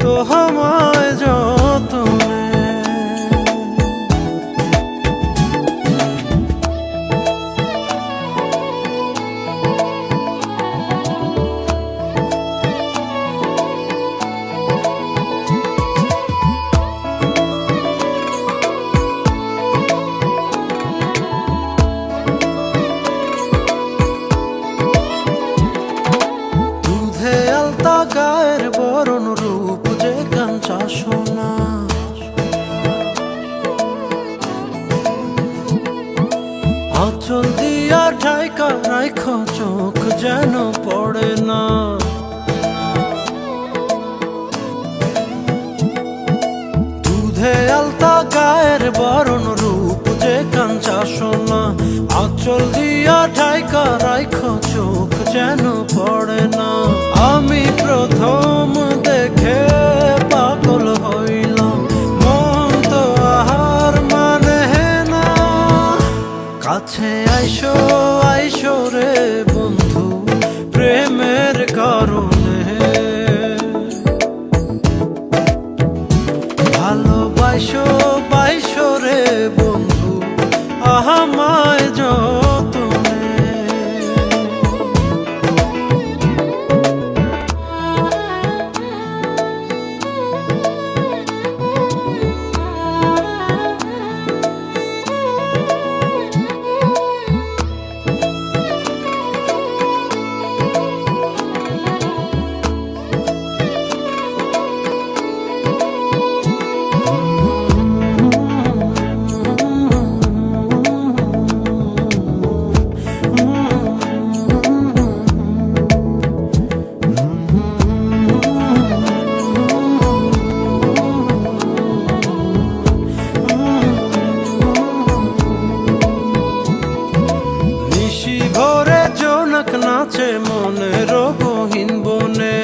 তোমায় যতনে। গায়ের বরণ রূপ যে কাঞ্চা সোনা, আঁচল দিয়া ঢাইকা রাইখ চোখ যেন পড়ে না। দুধে আলতা গায়ের বরণ রূপ যে কাঞ্চা সোনা, আঁচল দিয়া ঢাইকা রাইখ চোখ যেন পড়ে না। আমি প্রথম দেখে পাগল হইলাম, মন তো আহার মানে না। কাছে আইসো আইসো রে বন্ধু প্রেমের কারণে, ভালোবাসো বাইসো রে বন্ধু আমায় যতনে। ভোরে জোনাক নাচে মনের গহীন বনে,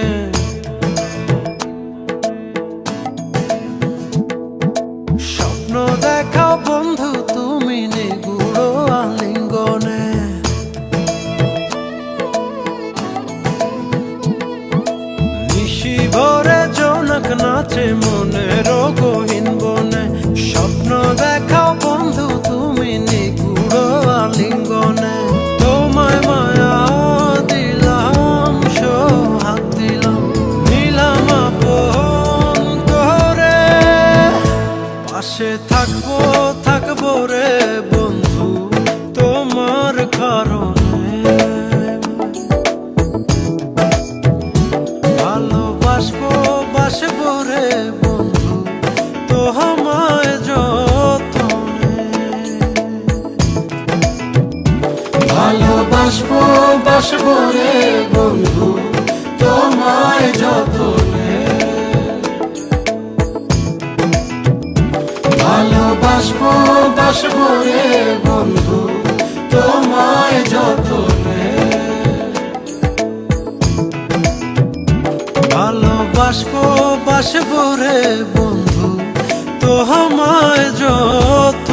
স্বপ্ন দেখাও বন্ধু তুমি নিগুড় আলিঙ্গনে। নিশি ভোরে জোনাক নাচে মনের গহীন বনে, স্বপ্ন দেখাও বন্ধু তুমি নিগুড় আলিঙ্গনে। তোমায় মায়া দিলাম সোহাগ দিলাম, নিলাম আপন করে। পাশে থাকবো থাকবো রে বন্ধু তোমার কারণে, ভালোবাসবো বাসবো রে বন্ধু তোমায় যতনে। ভালোবাসবো বাসবো রে বন্ধু তোমায় যতনে, ভালোবাসবো বাসবো রে বন্ধু তোমায় যতনে। ভালোবাসবো বাসবো রে বন্ধু তোমায় যতনে।